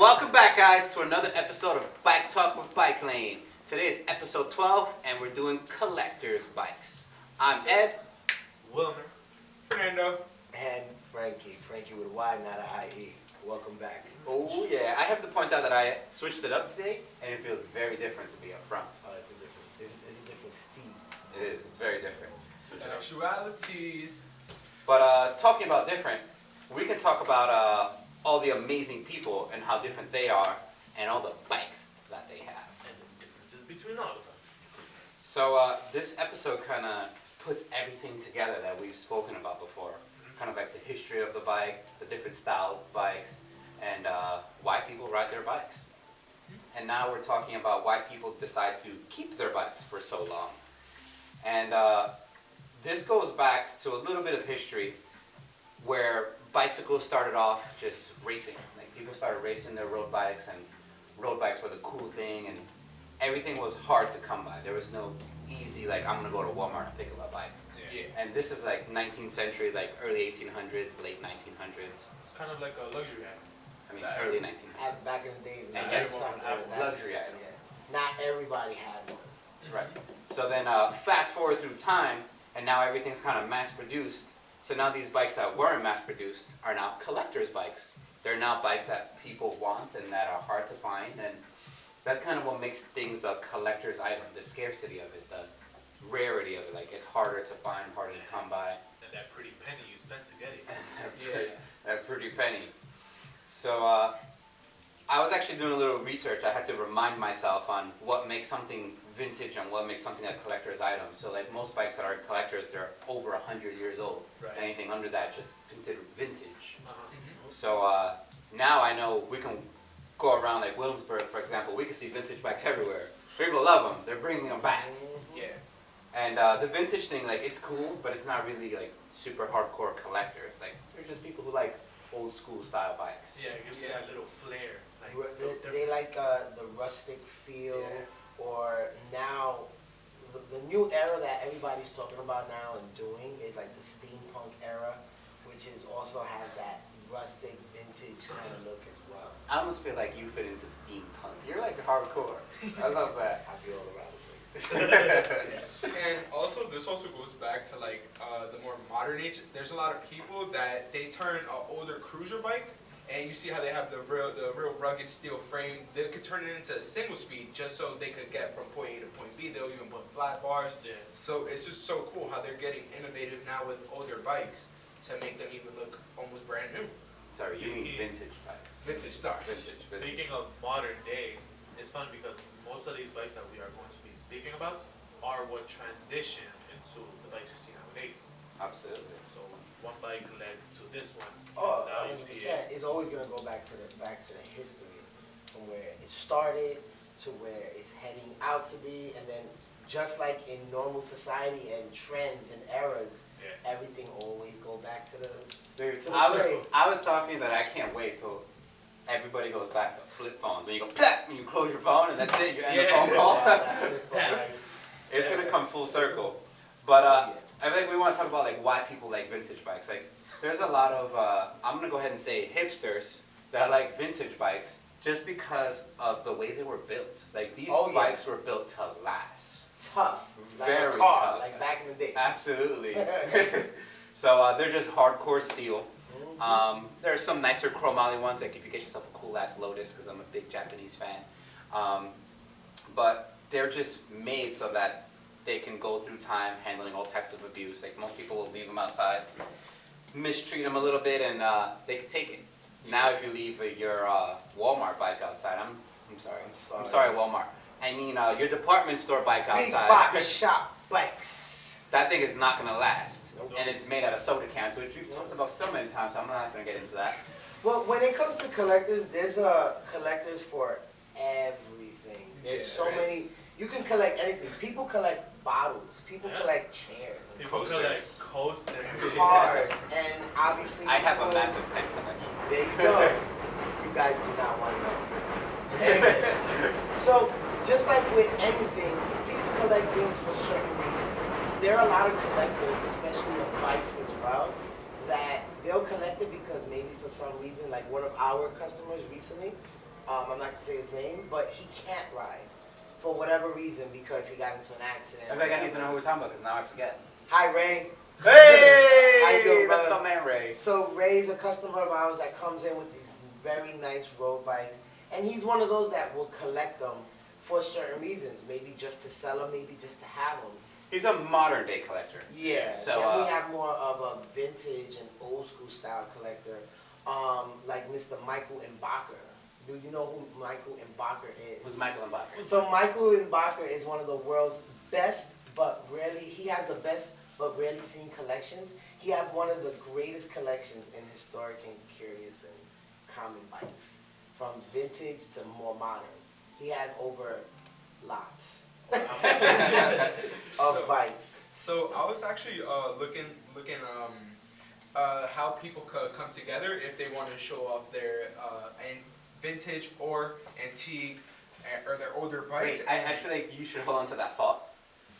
Welcome back, guys, to another episode of Bike Talk with Bike Lane. Today is episode 12, and we're doing collector's bikes. I'm Ed. Wilmer. Fernando. And Frankie with a Y, not an I-E. Welcome back. Oh, yeah. I have to point out that I switched it up today, and it feels very different to be up front. Oh, it's a different speed. It is. It's very different. Actualities. But talking about different, we can talk about all the amazing people and how different they are, and all the bikes that they have. And the differences between all of them. So this episode kind of puts everything together that we've spoken about before. Kind of like the history of the bike, the different styles of bikes, and why people ride their bikes. And now we're talking about why people decide to keep their bikes for so long. And this goes back to a little bit of history where bicycles started off just racing. Like people started racing their road bikes, and road bikes were the cool thing, and everything was hard to come by. There was no easy, like, I'm gonna go to Walmart and pick up a bike. Yeah. And this is like 19th century, like early 1800s, late 1900s. It's kind of like a luxury item. I mean, early 1900s. Back in the days, And not yeah, everyone had one. luxury item. Yeah. Not everybody had one. Right. So then fast forward through time, and now everything's kind of mass produced. So now these bikes that weren't mass produced are now collector's bikes. They're now bikes that people want and that are hard to find, and that's kind of what makes things a collector's item, the scarcity of it, the rarity of it. Like, it's harder to find, harder to come by. And that pretty penny you spent to get it. That pretty penny. So I was actually doing a little research. I had to remind myself on what makes something vintage and what makes something a collector's item. So like most bikes that are collectors, they're over 100 years old. Right. Anything under that just considered vintage. Uh-huh. So now I know we can go around like Williamsburg, for example. We can see vintage bikes everywhere. People love them. They're bringing them back. Yeah. And the vintage thing, like, it's cool, but it's not really like super hardcore collectors. Like, they're just people who like old school style bikes. Yeah, it gives you that little flair. Like, They like the rustic feel, Yeah. or now, the new era that everybody's talking about now and doing is like the steampunk era, which is also has that rustic vintage kind of look as well. I almost feel like you fit into steampunk. You're like hardcore. I love that. I feel all around the place. And also, this also goes back to like the more modern age. There's a lot of people that they turn an older cruiser bike, and you see how they have the real rugged steel frame. They could turn it into a single speed just so they could get from point A to point B. They'll even put flat bars. Yeah. So it's just so cool how they're getting innovative now with older bikes to make them even look almost brand new. Sorry, you mean vintage bikes. Vintage, sorry. Vintage. Speaking of modern day, it's fun because most of these bikes that we are going to be speaking about are what transition into the bikes you see nowadays. Absolutely. So one bike led to this one. Oh, and now you see 100%. It's always gonna go back to the history, from where it started to where it's heading out to be, and then just like in normal society and trends and eras, Yeah. everything always go back to the. Dude, So I was talking that I can't wait till everybody goes back to flip phones. When you go, plap, and you close your phone, and that's it. You end the phone call. It's gonna come full circle. But I think we want to talk about like why people like vintage bikes. Like, there's a lot of I'm gonna go ahead and say hipsters that like vintage bikes just because of the way they were built. Like, these bikes were built to last. Tough, like Very a car, tough. like back in the day. Absolutely. So they're just hardcore steel. There are some nicer chromoly ones, like if you get yourself a cool ass Lotus, because I'm a big Japanese fan. But they're just made so that they can go through time handling all types of abuse. Like, most people will leave them outside, mistreat them a little bit, and they can take it. Now if you leave your Walmart bike outside, I'm sorry Walmart. I mean your department store bike Big outside. box shop bikes. That thing is not gonna last. Nope. And it's made out of soda cans, which we've talked about so many times, so I'm not gonna get into that. Well, when it comes to collectors, there's collectors for everything. There's Yeah, so there many. is. You can collect anything. People collect bottles. People Yeah. collect chairs and People Coasters. collect coasters. cars, and obviously I have a people- massive pen collection. There you go. You guys do not want to know. Anyway, so just like with anything, people collect things for certain reasons. There are a lot of collectors, especially of bikes as well, that they'll collect it because maybe for some reason, like one of our customers recently, I'm not gonna say his name, but he can't ride for whatever reason because he got into an accident. I think I need to know who we're talking about because now I forget. Hi, Ray. Hey! How you doing, That's brother? my man Ray. So Ray's a customer of ours that comes in with these very nice road bikes, and he's one of those that will collect them for certain reasons. Maybe just to sell them, maybe just to have them. He's a modern day collector. Yeah. So, then we have more of a vintage and old school style collector, like Mr. Michael Mbacher. Do you know who Michael Mbacher is? Who's Michael Mbacher? So Michael Mbacher is one of the world's best, but rarely, he has the best but rarely seen collections. He has one of the greatest collections in historic and curious and common bikes, from vintage to more modern. He has over lots of bikes. So I was actually looking how people could come together if they want to show off their vintage or antique or their older bikes. Wait, I feel like you should hold on to that thought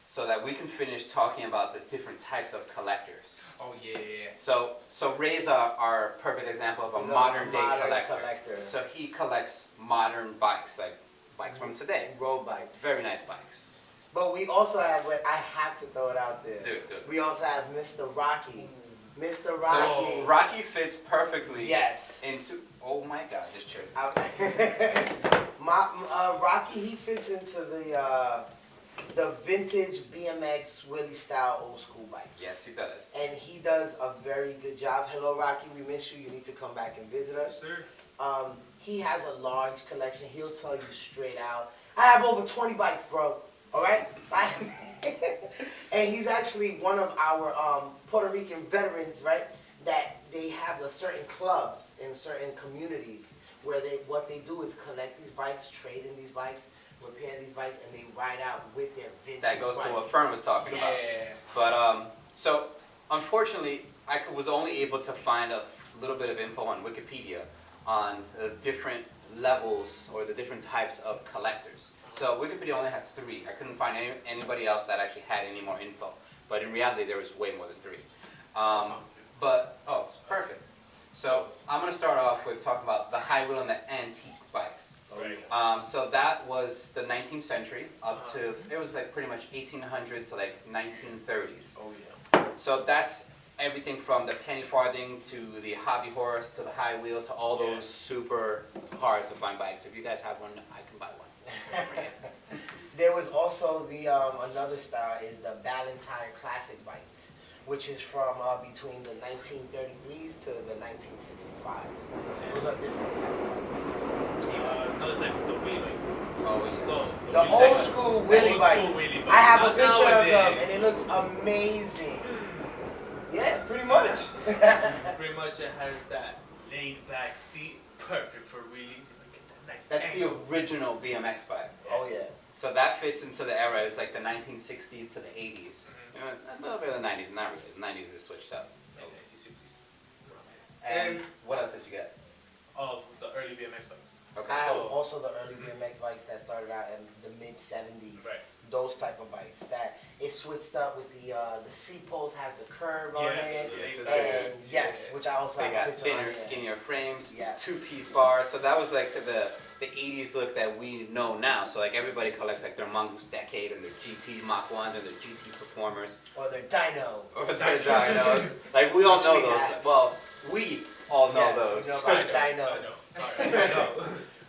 so that we can finish talking about the different types of collectors. Oh yeah. So Ray's our perfect example of a He's modern day modern collector. So he collects modern bikes, like bikes from today. Road bikes. Very nice bikes. But we also have, I have to throw it out there. Do it. We also have Mr. Rocky. Mr. Rocky. So Rocky fits perfectly Yes. into, oh my god, this chair's Out. Rocky, he fits into the vintage BMX Willie style old school bikes. Yes, he does. And he does a very good job. Hello, Rocky, we miss you. You need to come back and visit us. Sir. He has a large collection. He'll tell you straight out, I have over 20 bikes, bro. All right? And he's actually one of our Puerto Rican veterans, right? That they have a certain clubs in certain communities where what they do is collect these bikes, trade in these bikes, repair these bikes, and they ride out with their vintage That goes bikes. to what Fern was talking about. Yes. But so unfortunately, I was only able to find a little bit of info on Wikipedia on the different levels or the different types of collectors. So Wikipedia only has 3. I couldn't find anybody else that actually had any more info. But in reality, there was way more than 3. Perfect. So I'm going to start off with talking about the high wheel and the antique bikes. Right. So that was the 19th century up to, it was like pretty much 1800s to like 1930s. Oh yeah. So that's everything from the penny farthing to the hobby horse to the high wheel to all those super hard to find bikes. If you guys have one, I can buy one. There was also the another style is the Ballantine Classic bikes, which is from between the 1933s to the 1965s. Those are different type of bikes. Another type, the wheelie bikes. Oh, yes. So The old school wheelie bike. wheelie I have a Not picture of them, nowadays. and it looks amazing. Yeah, pretty much. Pretty much it has that laid back seat, perfect for wheelies. You can get that nice That's the angle. original BMX bike. Oh yeah. So that fits into the era. It's like the 1960s to the 80s. You know, a little bit of the 90s, not really. The 90s is switched up. And 1960s. And what else did you get? Of the early BMX bikes. Okay, I have so also the early BMX bikes that started out in the mid 70s. Right. Those type of bikes that it switched up with the seat post has the curve on it. yes, it And is. yes, which I also They have a got picture on thinner, here. skinnier frames, Yes. 2-piece bars. So that was like the 80s look that we know now. So like everybody collects like their Mongoose Decade and their GT Mach 1s and their GT Performers. Or their dyno. Or their dynos. Like we all Which know we those. have. Well, we all know Yes, those. we know about I dynos. know. Sorry. I know.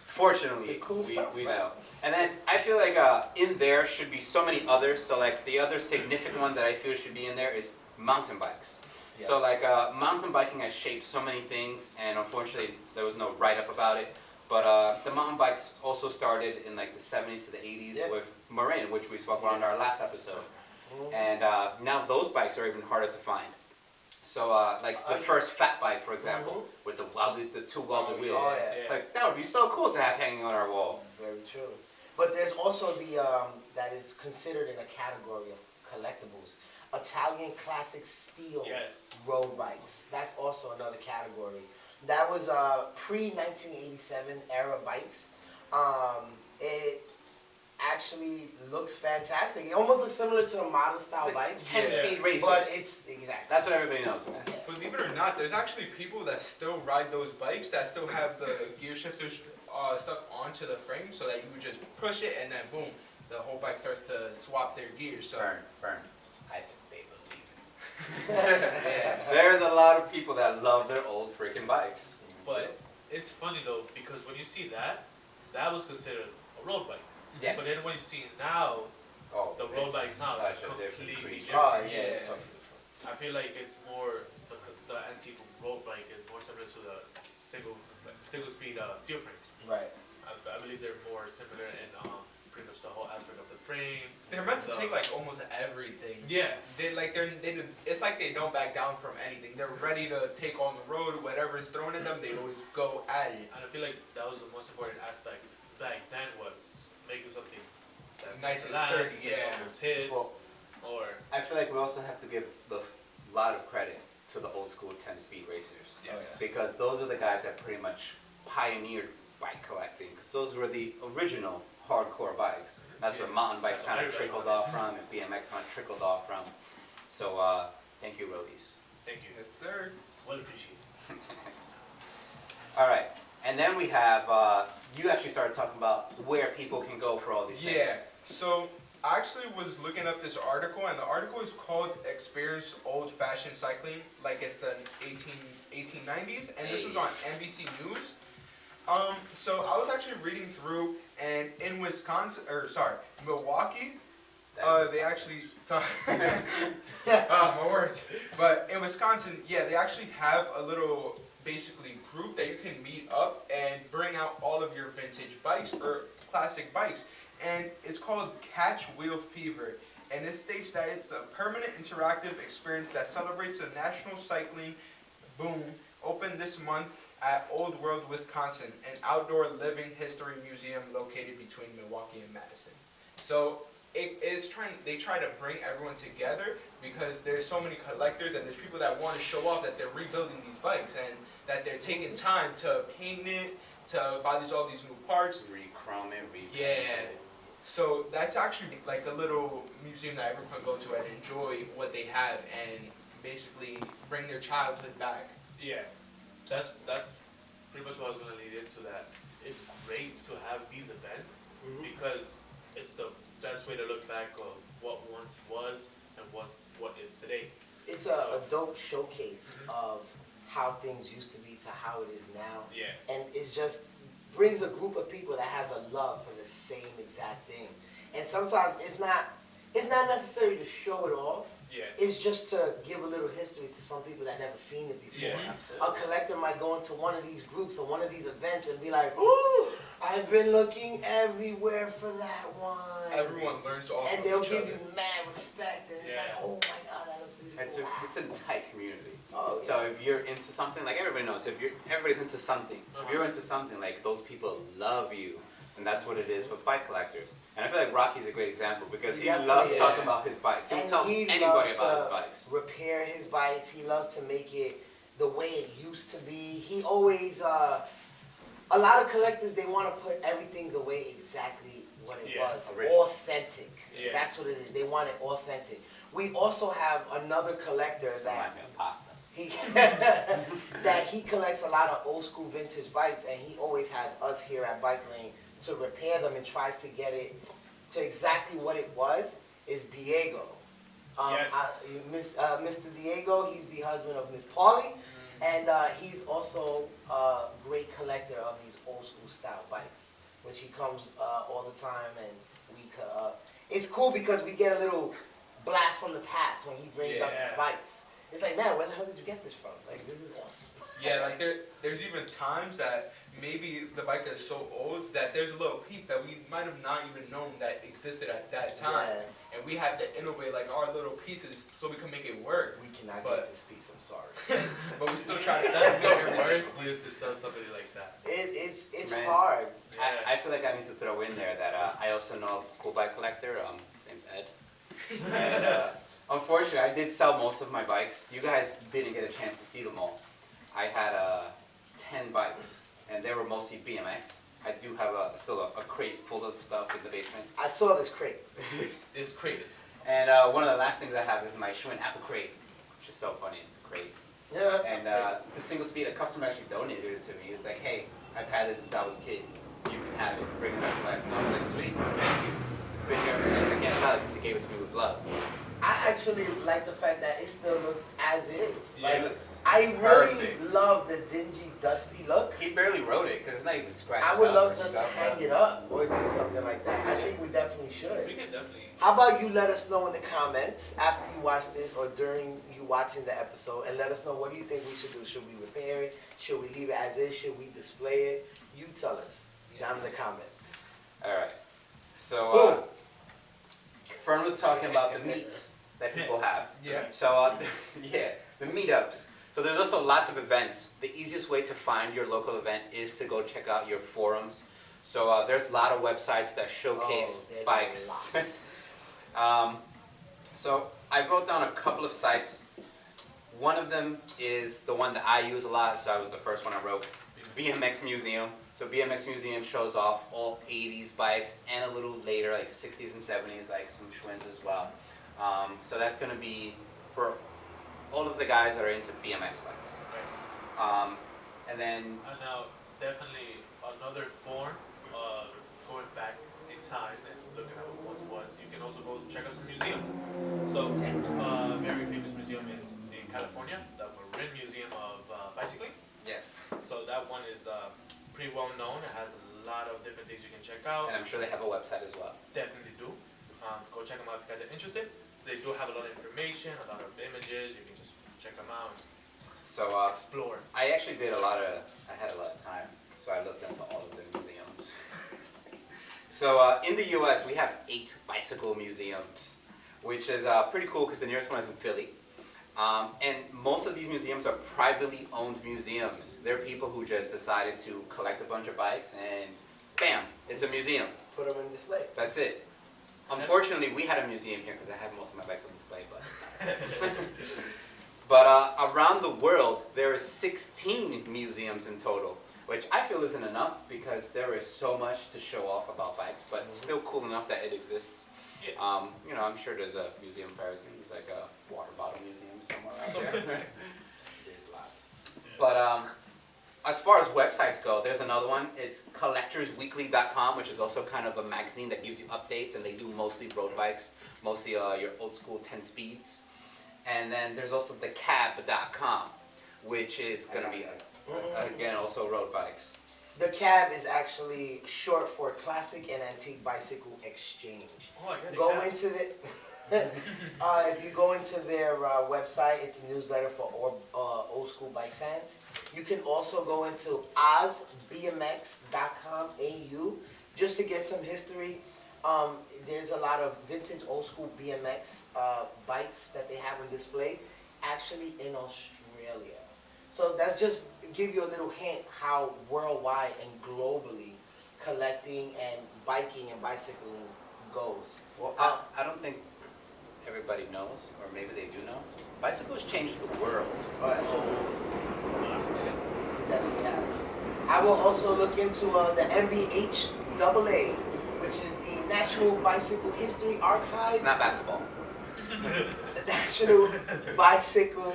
Fortunately, The cool we stuff, we right? know. And then I feel like in there should be so many others. So like the other significant one that I feel should be in there is mountain bikes. Yeah. So like mountain biking has shaped so many things, and unfortunately there was no write-up about it. But the mountain bikes also started in like the 70s to the 80s Yeah. with Marin, which we spoke about in our last episode. Mhm. And now those bikes are even harder to find. So like the first fat bike, for example, with the two welded wheels. Oh yeah. Like that would be so cool to have hanging on our wall. Very true. But there's also the that is considered in a category of collectibles. Italian classic steel Yes. road bikes. That's also another category. That was pre-1987 era bikes. It actually looks fantastic. It almost looks similar to a model style It's like bike. 10-speed racers. But it's exactly. That's what everybody knows. Believe it or not, there's actually people that still ride those bikes that still have the gear shifters stuck onto the frame so that you would just push it and then boom, the whole bike starts to swap their gears. So Fern, I think they believe yeah. There's a lot of people that love their old freaking bikes. But it's funny though, because when you see that, that was considered a road bike. Yes. But then when you see now, Oh, the road it's bikes now is such a different completely breed. different. Oh, yeah. So I feel like it's more, the antique road bike is more similar to the single speed steel frames. Right. I believe they're more similar in pretty much the whole aspect of the frame. They're meant to the- take like almost everything. Yeah. It's like they don't back down from anything. They're ready to take on the road, whatever is thrown at them. They always go at it. And I feel like that was the most important aspect back then was making something that's Nice and gonna last, sturdy, take yeah. all those hits, Well, or I feel like we also have to give a lot of credit to the old school 10-speed racers. Yes. Because those are the guys that pretty much pioneered bike collecting. Because those were the original hardcore bikes. That's where mountain bikes That's kind what of everybody trickled wanted. off from, and BMX kind of trickled off from. So thank you, roadies. thank you. Yes, sir. Well appreciated. All right, and then we have you actually started talking about where people can go for all these things. Yeah. So I actually was looking up this article, and the article is called "Experience Old-Fashioned Cycling," like it's the 1890s, and this was on NBC News. So I was actually reading through, and in Milwaukee, they actually, sorry, my words. But in Wisconsin, yeah, they actually have a little, basically, group that you can meet up and bring out all of your vintage bikes or classic bikes. And it's called Catch Wheel Fever. And it states that it's a permanent interactive experience that celebrates the National Cycling Boom, opened this month at Old World, Wisconsin, an outdoor living history museum located between Milwaukee and Madison. So they try to bring everyone together because there's so many collectors and there's people that want to show off that they're rebuilding these bikes and that they're taking time to paint it, to buy all these new parts. Re-chrome it, Yeah. So that's actually like a little museum that everyone can go to and enjoy what they have and basically bring their childhood back. Yeah, that's pretty much what I was gonna lead into. That it's great to have these events because it's the best way to look back of what once was and what is today. It's a dope showcase of how things used to be to how it is now. Yeah. And it's just brings a group of people that has a love for the same exact thing. And sometimes it's not necessary to show it off. Yeah. It's just to give a little history to some people that never seen it before. Yeah. A collector might go into one of these groups or one of these events and be like, "Ooh, I've been looking everywhere for that one." Everyone learns off And of they'll each give other. you mad respect, and it's like, Yeah. "Oh my God, that looks beautiful." It's a tight community. Oh, So if you're into something, like everybody knows, everybody's into something. If you're into something, like those people love you, and that's what it is with bike collectors. And I feel like Rocky's a great example because he Definitely, loves yeah. talking about his bikes. He'll And tell he anybody loves about his to bikes. repair his bikes. He loves to make it the way it used to be. He always, a lot of collectors, they want to put everything the way exactly what it Yeah, was. original. Authentic. Yeah. That's what it is. They want it authentic. We also have another collector that Remind me of pasta. he that he collects a lot of old school vintage bikes, and he always has us here at Bike Lane to repair them and tries to get it to exactly what it was. Is Diego. Yes. Mr. Diego, he's the husband of Miss Paulie, and he's also a great collector of these old school style bikes, which he comes all the time, and it's cool because we get a little blast from the past when he brings up his Yeah. bikes. It's like, man, where the hell did you get this from? Like, this is awesome. Yeah, like there's even times that maybe the bike is so old that there's a little piece that we might have not even known that existed at that time. Yeah. And we have to innovate like our little pieces so we can make it work. We cannot But- get this piece. I'm sorry. But we still try to That's innovate the everything. worst use to sell somebody like that. It's Man. hard. Yeah. I feel like I need to throw in there that I also know a cool bike collector. His name's Ed. And unfortunately, I did sell most of my bikes. You guys didn't get a chance to see them all. I had 10 bikes, and they were mostly BMX. I do have still a crate full of stuff in the basement. I saw this crate. It's crazy. And one of the last things I have is my Schwinn Apple crate, which is so funny. It's a crate. Yeah. And the single speed, a customer actually donated it to me. He was like, hey, I've had it since I was a kid. you can have it. Bring it back to life. And I was like, sweet, thank you. It's been here ever since. I can't sell it because he gave it to me with love. I actually like the fact that it still looks as is. Yeah, Like, it looks I really perfect. love the dingy, dusty look. He barely wrote it because it's not even scratched. I would up love or just to stuff, hang but- it up or do something like that. I think we definitely We should. can definitely. How about you let us know in the comments after you watch this or during you watching the episode, and let us know, what do you think we should do? Should we repair it? Should we leave it as is? Should we display it? You tell us down in the comments. All right. So, Fern was talking about the meets that people have. Yeah. So, yeah, the meetups. So there's also lots of events. The easiest way to find your local event is to go check out your forums. So there's a lot of websites that showcase Oh, there's a bikes. lot. So I wrote down a couple of sites. One of them is the one that I use a lot, so I was the first one I wrote. It's BMX Museum. So BMX Museum shows off all 80s bikes and a little later, like 60s and 70s, like some Schwinn's as well. So that's going to be for all of the guys that are into BMX bikes. And then, And now, definitely another form, going back in time and looking at what once was, you can also go check out some museums. So, very famous museum is in California, the Marin Museum of Bicycling. yes, So that one is pretty well known. It has a lot of different things you can check out. and I'm sure they have a website as well. Definitely do. Go check them out if you guys are interested. They do have a lot of information, a lot of images. You can just check them out, So explore. I actually did I had a lot of time, so I looked into all of the museums. So in the US, we have 8 bicycle museums, which is pretty cool because the nearest one is in Philly. And most of these museums are privately owned museums. They're people who just decided to collect a bunch of bikes and bam, it's a museum. Put them in display. That's it. Unfortunately, we had a museum here because I had most of my bikes on display, but but around the world, there are 16 museums in total, which I feel isn't enough because there is so much to show off about bikes, but it's still cool enough that it exists. Yeah. You know, I'm sure there's a museum for everything. There's like a water bottle museum somewhere out there. There's lots. But as far as websites go, there's another one. It's collectorsweekly.com, which is also kind of a magazine that gives you updates, and they do mostly road bikes, mostly your old school 10 speeds. And then there's also thecab.com, which is going to be, again, also road bikes. The CAB is actually short for Classic and Antique Bicycle Exchange. Oh, yeah, they Go have. into the, if you go into their website, it's a newsletter for old school bike fans. You can also go into ozbmx.com.au just to get some history. There's a lot of vintage old school BMX bikes that they have on display, actually in Australia. So that's just give you a little hint how worldwide and globally collecting and biking and bicycling goes. Well, I don't think everybody knows, or maybe they do know. Bicycles changed the world. But it definitely has. I will also look into the NBHAA, which is the National Bicycle History Archive. It's not basketball. The National Bicycle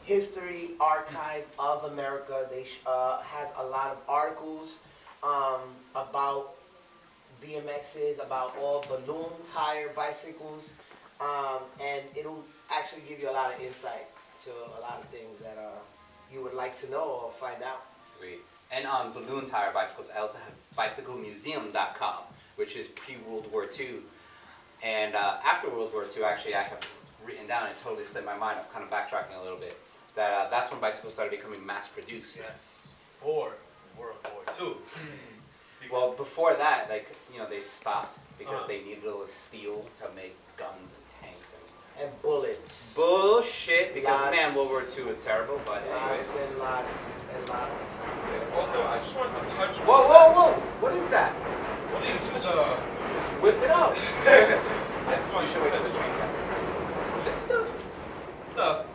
History Archive of America. They has a lot of articles about BMXs, about all balloon tire bicycles, and it'll actually give you a lot of insight to a lot of things that you would like to know or find out. Sweet. And on balloon tire bicycles, I also have bicyclemuseum.com, which is pre-World War II. And after World War II, actually, I have written down, it totally slipped my mind, I'm kind of backtracking a little bit, that that's when bicycles started becoming mass-produced. Yes, for World War II. Well, before that, like, you know, they stopped because Uh-huh. they needed all the steel to make guns and tanks And bullets. bullshit, because Lots. man, World War II was terrible, but anyways. Lots and lots and lots. Also, I just wanted to touch on Whoa, whoa, whoa! What is that? What This is is Just whipped it out. I just You want should wait till the train passes. This is the, stuff.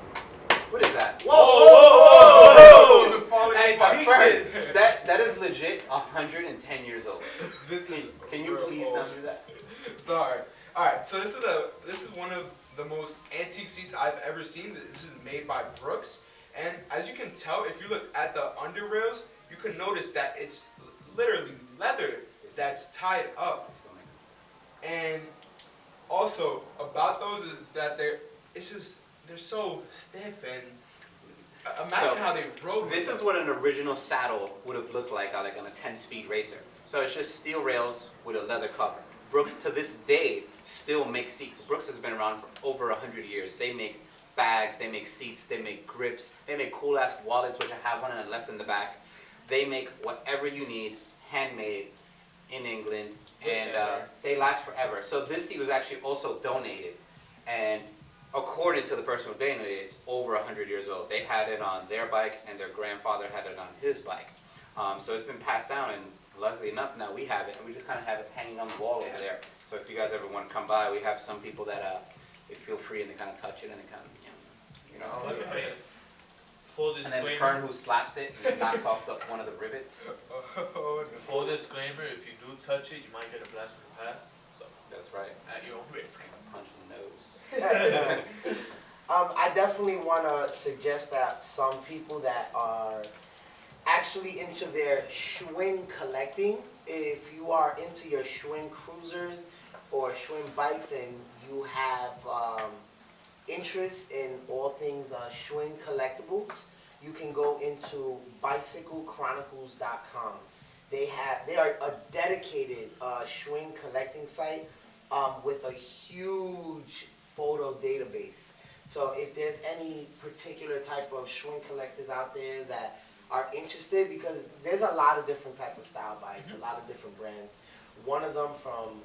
what is that? Whoa, whoa, It's even falling Hey, apart. take First, this. that is legit 110 years old. This is Can you real please old. not do that? Sorry. All right. So this is one of the most antique seats I've ever seen. This is made by Brooks, and as you can tell, if you look at the under rails, you can notice that it's literally leather that's tied up. And also about those is that they're so stiff and imagine So, how they rode. This is what an original saddle would have looked like on a 10-speed racer. So it's just steel rails with a leather cover. Brooks to this day still makes seats. Brooks has been around for over 100 years. They make bags, they make seats, they make grips, they make cool ass wallets, which I have one and I left in the back. They make whatever you need, handmade in England, and they last forever. So this seat was actually also donated, and according to the person who donated it, it's over 100 years old. They had it on their bike, and their grandfather had it on his bike. So it's been passed down, and luckily enough, now we have it, and we just kind of have it hanging on the wall over there. So if you guys ever want to come by, we have some people that they feel free and they kind of touch it, and they kind of, you know. Hey, full And disclaimer. then Fern, who slaps it and knocks off one of the rivets. Full disclaimer: if you do touch it, you might get a blast from the past. So That's right. at your own risk. Punch in the nose. I definitely want to suggest that some people that are actually into their Schwinn collecting, if you are into your Schwinn cruisers or Schwinn bikes and you have interest in all things Schwinn collectibles, you can go into bicyclechronicles.com. They are a dedicated Schwinn collecting site with a huge photo database. So if there's any particular type of Schwinn collectors out there that are interested, because there's a lot of different type of style bikes, a lot of different brands. One of them from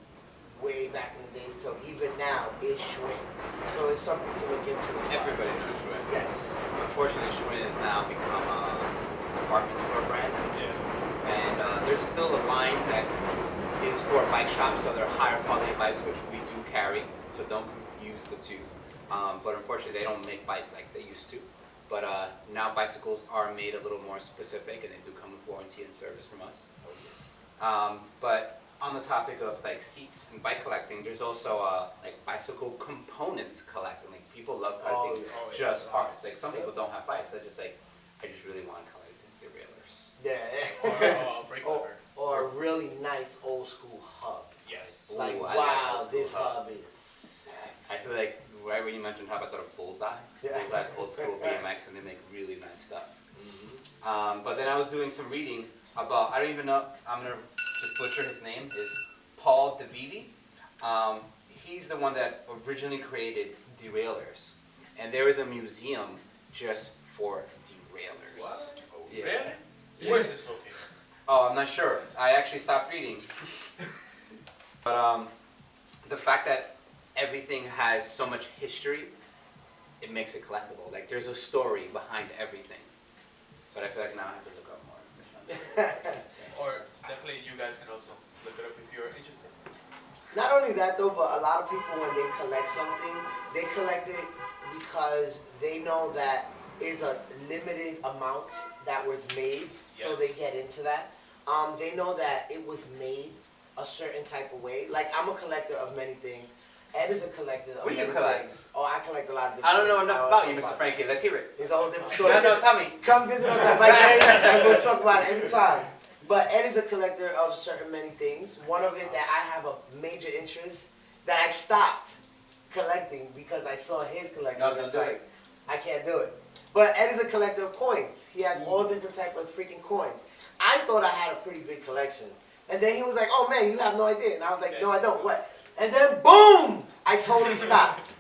way back in the days till even now is Schwinn. So it's something to look into. Everybody knows Schwinn. Yes. Unfortunately, Schwinn has now become a department store brand. Yeah. And there's still a line that is for bike shops, so they're higher quality bikes, which we do carry. So don't confuse the two. But unfortunately, they don't make bikes like they used to. But now bicycles are made a little more specific, and they do come with warranty and service from us. But on the topic of like seats and bike collecting, there's also like bicycle components collecting. Like people love collecting just parts. Like some people don't have bikes; they're just like, I just really want to collect derailleurs. Yeah. Brake or, lever. or a really nice old school hub. Yes. Like, Ooh, I like wow, old school this hub. hub is sexy. I feel like right when you mentioned how about the Bullseye, Yeah. Bullseye's old school BMX, and they make really nice stuff. Mhm. But then I was doing some reading about, I don't even know, I'm going to just butcher his name, is Paul DeVivi. He's the one that originally created derailleurs. And there is a museum just for derailleurs. What? Yeah. Really? Yeah. Where's this located? Oh, I'm not sure. I actually stopped reading. But the fact that everything has so much history, it makes it collectible. Like there's a story behind everything. But I feel like now I have to look up more. Or definitely you guys can also look it up if you're interested. Not only that though, but a lot of people when they collect something, they collect it because they know that it's a limited amount that was made, so they Yes. get into that. They know that it was made a certain type of way. Like I'm a collector of many things. Ed is a collector of What do you many collect? things. Oh, I collect a lot of different I don't know things. enough I'll about talk you, Mr. about it. Frankie. Let's hear it. It's a whole different story. No, tell me. Come visit us at Bike Day and we'll talk about it anytime. But Ed is a collector of certain many things. One of it that I have a major interest that I stopped collecting because I saw his collection. No, It's don't do like, it. I can't do it. But Ed is a collector of coins. He has all different type of freaking coins. I thought I had a pretty big collection. And then he was like, oh man, you have no idea. And I was like, no, I don't. What? And then boom! I totally stopped.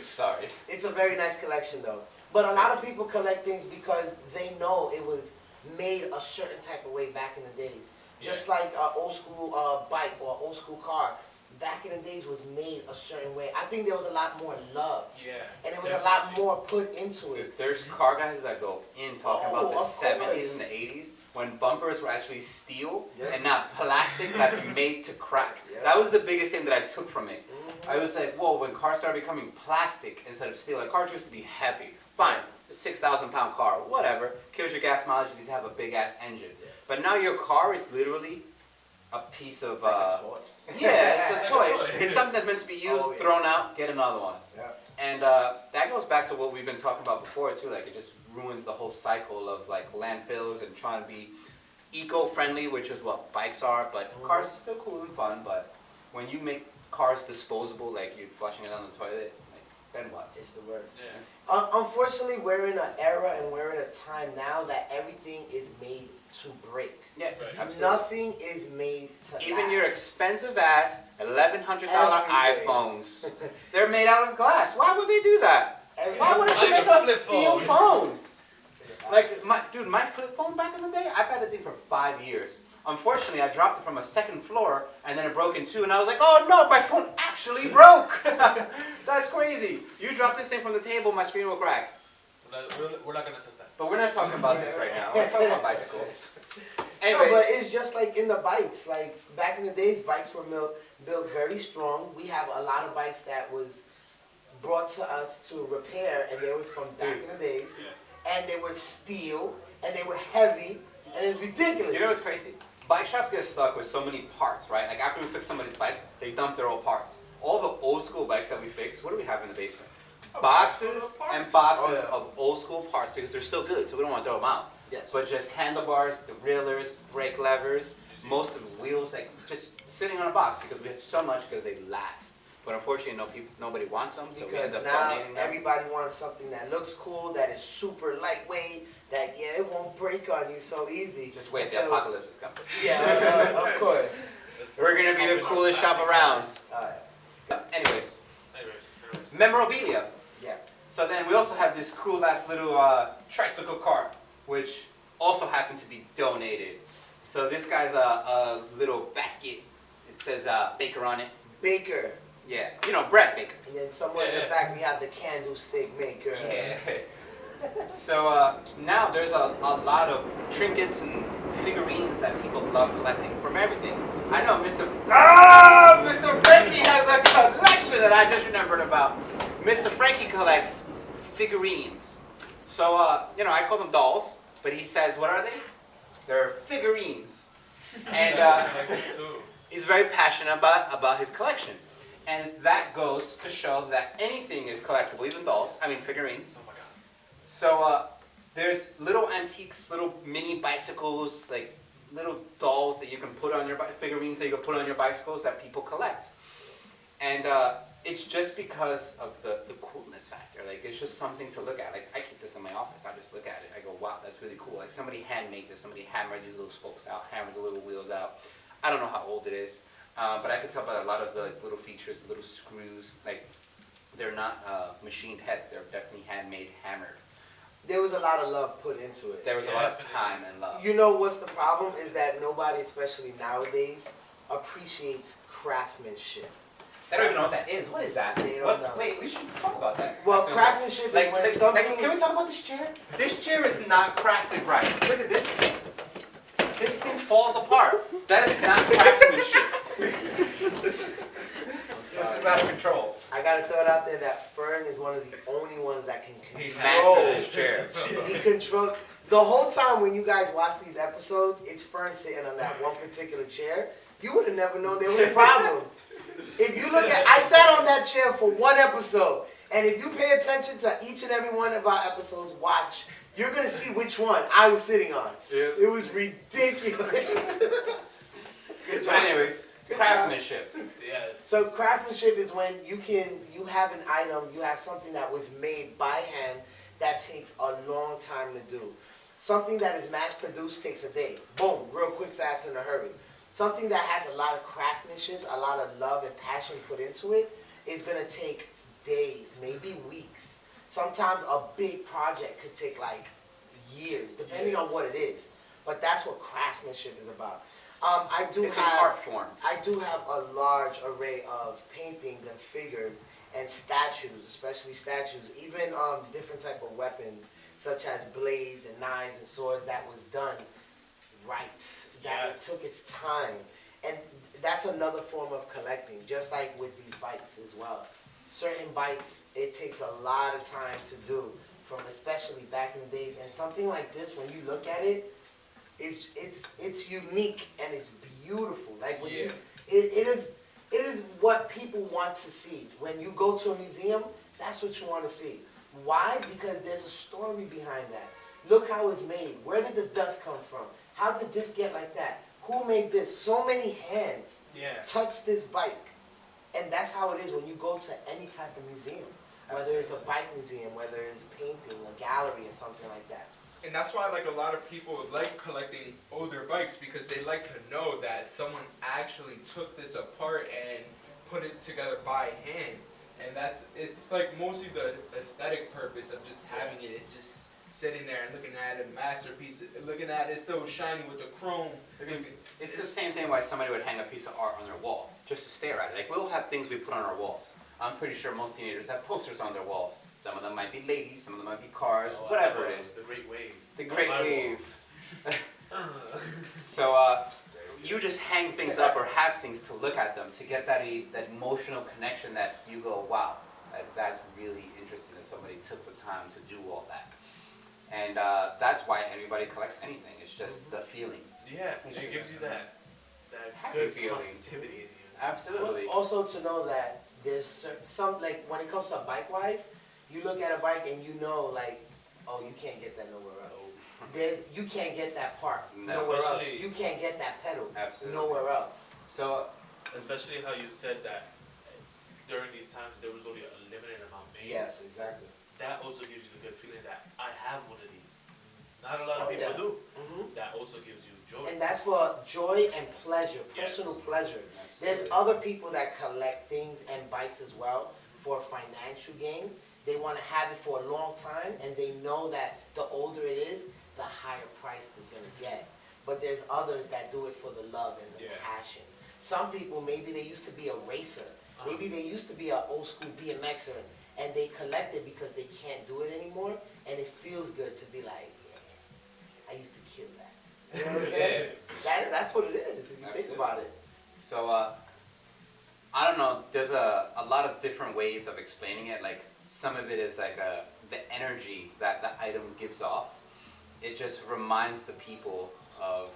Sorry. It's a very nice collection though. But a lot of people collect things because they know it was made a certain type of way back in the days. Just like an old school bike or old school car, back in the days was made a certain way. I think there was a lot more love. Yeah. And there was a lot more put into it. There's car guys that go in talking Oh, about the of 70s course. and the 80s when bumpers were actually steel Yeah. and not plastic that's made to crack. Yeah. That was the biggest thing that I took from it. Mhm. I was like, whoa, when cars started becoming plastic instead of steel, like cars used to be heavy. Fine, a 6,000-pound car, whatever, kills your gas mileage, you need to have a big ass engine. Yeah. But now your car is literally a piece of, Like a toy. yeah, it's a Like a toy. toy. It's something that's meant to be used, Oh, yeah. thrown out, get another one. Yeah. And that goes back to what we've been talking about before too. Like it just ruins the whole cycle of like landfills and trying to be eco-friendly, which is what bikes are, but cars are still cool and fun. But when you make cars disposable, like you're flushing it down the toilet, like, then what? It's the worst. Yeah. Unfortunately, we're in an era and we're in a time now that everything is made to break. Yeah, Right. absolutely. Nothing is made to Even last. your expensive ass $1,100 Everything. iPhones, they're made out of glass. Why would they do that? Why would Like they make a a flip steel phone. phone? Like, my flip phone back in the day, I've had that thing for 5 years. Unfortunately, I dropped it from a second floor, and then it broke in two, and I was like, oh no, my phone actually broke! That's crazy. You drop this thing from the table, my screen will crack. We're not gonna test that. But we're not talking about this right now. We're talking about bicycles. No, Anyways, but it's just like in the bikes. Like back in the days, bikes were built very strong. We have a lot of bikes that was brought to us to repair, and they was from back in the days. Yeah. And they were steel, and they were heavy, and it's ridiculous. you know what's crazy? Bike shops get stuck with so many parts, right? Like after we fix somebody's bike, they dump their old parts. All the old school bikes that we fix, what do we have in the basement? Boxes and boxes of old school parts because they're still good, so we don't want to throw them out. Yes. But just handlebars, derailleurs, brake levers, most of the wheels, like just sitting on a box because we have so much because they last. But unfortunately, nobody wants them, so we Because end up now donating them. everybody wants something that looks cool, that is super lightweight, that it won't break on you so easy. Just wait, the Until- apocalypse is coming. Yeah, of course. We're gonna be the coolest shop around. Anyways, Anyways. Memorabilia. yeah. So then we also have this cool ass little tricycle cart, which also happened to be donated. So this guy's a little basket. It says baker on it. Baker. Yeah, you know, bread baker. And then somewhere in the Yeah. back we have the candlestick maker. Yeah. So now there's a lot of trinkets and figurines that people love collecting from everything. I know Mr. Frankie has a collection that I just remembered about. Mr. Frankie collects figurines. So, you know, I call them dolls, but he says, what are they? They're figurines. And I like that too. he's very passionate about his collection. And that goes to show that anything is collectible, even dolls, figurines. Oh my god. So there's little antiques, little mini bicycles, like little dolls that you can put on your figurines that you can put on your bicycles that people collect. And it's just because of the coolness factor. Like it's just something to look at. Like I keep this in my office. I just look at it. I go, wow, that's really cool. Like somebody handmade this. Somebody hammered these little spokes out, hammered the little wheels out. I don't know how old it is, but I could tell by a lot of the little features, the little screws. Like they're not machined heads. They're definitely handmade, hammered. There was a lot of love put into it. There was a lot of time and love. You know what's the problem is that nobody, especially nowadays, appreciates craftsmanship. I don't even know what that is. What is that? They don't know. Wait, we should talk about that. Well, That's craftsmanship is like, when like, something... like, can we talk about this chair? This chair is not crafted right. Look at this. This thing falls apart. That is not craftsmanship. This is out of control. I gotta throw it out there that Fern is one of the only ones that can He control. Master this chair. He controls. The whole time when you guys watch these episodes, it's Fern sitting on that one particular chair. You would have never known there was a problem. If you look at, I sat on that chair for one episode, and if you pay attention to each and every one of our episodes, watch, you're gonna see which one I was sitting on. Yeah. It was ridiculous. Good But anyways, craftsmanship. Yes. So craftsmanship is when you have an item, you have something that was made by hand that takes a long time to do. Something that is mass produced takes a day. Boom, real quick, fast, in a hurry. Something that has a lot of craftsmanship, a lot of love and passion put into it is gonna take days, maybe weeks. Sometimes a big project could take like years, depending on what it is. But that's what craftsmanship is about. It's an art form. I do have a large array of paintings and figures and statues, especially statues, even different type of weapons, such as blades and knives and swords that was done right, that Yes. took its time. And that's another form of collecting, just like with these bikes as well. Certain bikes, it takes a lot of time to do, from especially back in the days. And something like this, when you look at it, it's unique and it's beautiful. Like when it is what people want to see. When you go to a museum, that's what you want to see. Why? Because there's a story behind that. Look how it's made. Where did the dust come from? How did this get like that? Who made this? So many hands Yeah. touched this bike. And that's how it is when you go to any type of museum. Whether it's a bike museum, whether it's painting, a gallery, or something like that. And that's why like a lot of people like collecting older bikes, because they like to know that someone actually took this apart and put it together by hand. And it's like mostly the aesthetic purpose of just having it just sitting there and looking at a masterpiece, looking at it still shiny with the chrome. I mean, it's the same thing why somebody would hang a piece of art on their wall, just to stare at it. Like, we'll have things we put on our walls. I'm pretty sure most teenagers have posters on their walls. Some of them might be ladies, some of them might be cars, whatever it is. The Great Wave. The Great On my Wave. wall. So, you just hang things up or have things to look at them to get that emotional connection that you go, wow, that's really interesting that somebody took the time to do all that. And that's why everybody collects anything. It's just the feeling. Yeah, It's it just gives you that happy good feeling. positivity in you. Absolutely. Also to know that there's some, like when it comes to bike-wise, you look at a bike and you know, like, oh, you can't get that nowhere else. You can't get that part No. nowhere else. Especially- You can't get that pedal Absolutely. nowhere else. So, Especially how you said that during these times there was only a limited amount made. Yes, exactly. That also gives you the good feeling that I have one of these. Not a lot of Oh, people yeah. do. Hmm. That also gives you joy. And that's for joy and pleasure, Yes. personal pleasure. There's absolutely. other people that collect things and bikes as well for financial gain. They want to have it for a long time, and they know that the older it is, the higher price it's going to get. But there's others that do it for the love and the Yeah. passion. Some people, maybe they used to be a racer. Maybe they used to be an old school BMXer, and they collect it because they can't do it anymore, and it feels good to be like, yeah, I used to kill that. You know what I'm saying? That's what it is, if you think Absolutely. about it. So, I don't know, there's a lot of different ways of explaining it. Like, some of it is like the energy that the item gives off. It just reminds the people of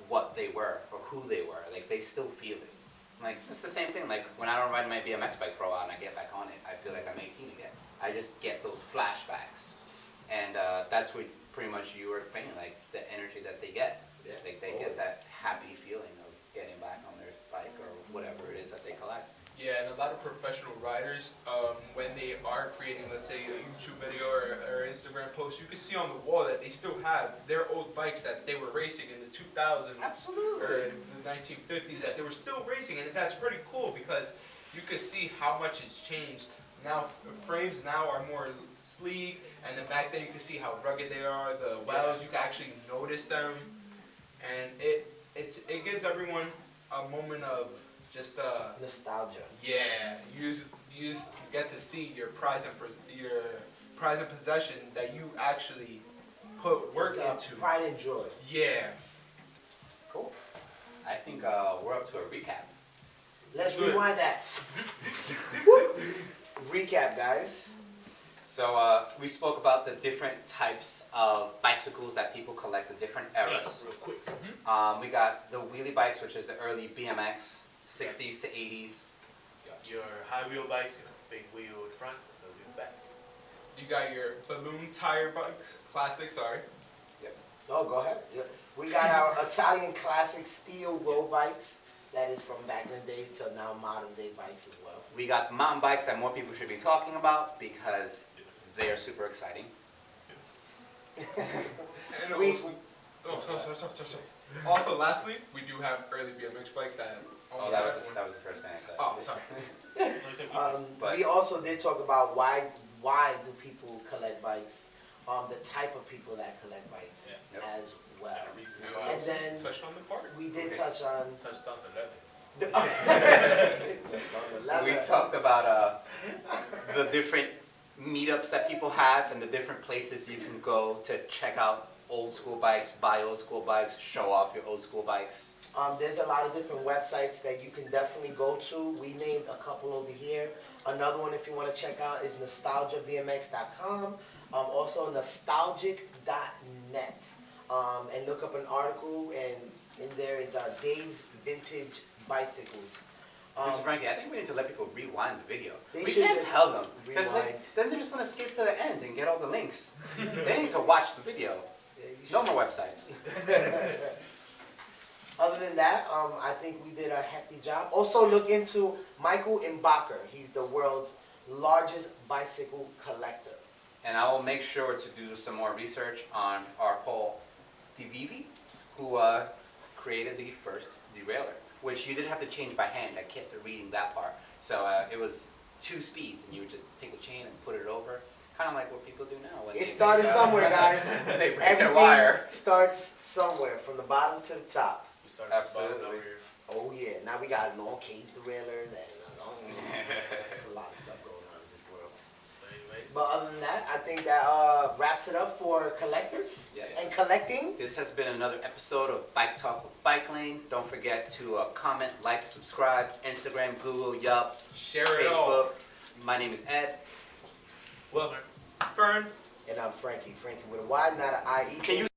what they were or who they were. Like, they still feel it. Like, it's the same thing. Like, when I don't ride my BMX bike for a while and I get back on it, I feel like I'm 18 again. I just get those flashbacks. And that's what pretty much you were explaining, like, the energy that they get. Yeah. Like, they get that happy feeling of getting back on their bike or whatever it is that they collect. Yeah, and a lot of professional riders, when they are creating, let's say, a YouTube video or Instagram post, you can see on the wall that they still have their old bikes that they were racing in the 2000s or the 1950s, that they were still racing, and that's pretty cool because you can see how much has changed. Now, frames now are more sleek, and then back then you can see how rugged they are. The wells, you can actually notice them, and it gives everyone a moment of just Nostalgia. yeah, you just get to see your prize and possession that you actually put work It's, into. pride and joy. Yeah. Cool. I think we're up to a recap. Let's Good. rewind that. Recap, guys. So we spoke about the different types of bicycles that people collect, the different eras. Real quick. We got the wheelie bikes, which is the early BMX, 60s to 80s. Got your high wheel bikes, big wheel in front, no wheel back. You got your balloon tire bikes, classic, sorry. Oh, go ahead. Yeah. We got our Italian classic steel road bikes. That is from back in the days till now modern day bikes as well. We got mountain bikes that more people should be talking about because they are super exciting. And We- also, sorry. Also, lastly, we do have early BMX bikes that Oh, almost that was everyone. the first thing I said. Oh, sorry. No, you said wheel But- We also did talk about why do people collect bikes, the type of people that collect bikes Yeah. Yep. as well. Got a reason Yeah. why. And then Touched on the part. we did touch on Touched on the leather. We talked about the different meetups that people have and the different places you can go to check out old school bikes, buy old school bikes, show off your old school bikes. There's a lot of different websites that you can definitely go to. We named a couple over here. Another one, if you want to check out, is nostalgiabmx.com. Also nostalgic.net. And look up an article, and in there is Dave's Vintage Bicycles. Mr. Frankie, I think we need to let people rewind the video. They We should can't just tell them, because rewind. then they're just going to skip to the end and get all the links. They need to watch the video. There you No more websites. Other than that, I think we did a hefty job. Also look into Michael Imbacher. He's the world's largest bicycle collector. And I will make sure to do some more research on our Paul DeVivi, who created the first derailleur, which you did have to change by hand. I kept reading that part. So it was 2 speeds, and you would just take the chain and put it over, kind of like what people do now. When It started somewhere, guys. They break Everything their wire. starts somewhere, from the bottom to the top. We started Absolutely. over here. Oh yeah, now we got long cage derailleurs and there's a lot of stuff going on in this world. Anyways, But other than that, I think that wraps it up for collectors Yeah. and collecting. This has been another episode of Bike Talk with Bike Lane. Don't forget to comment, like, subscribe, Instagram, Google, Yup, Share it all. Facebook. My name is Ed. Wilmer. Fern. And I'm Frankie. Frankie with a Y, not an I-E. Can you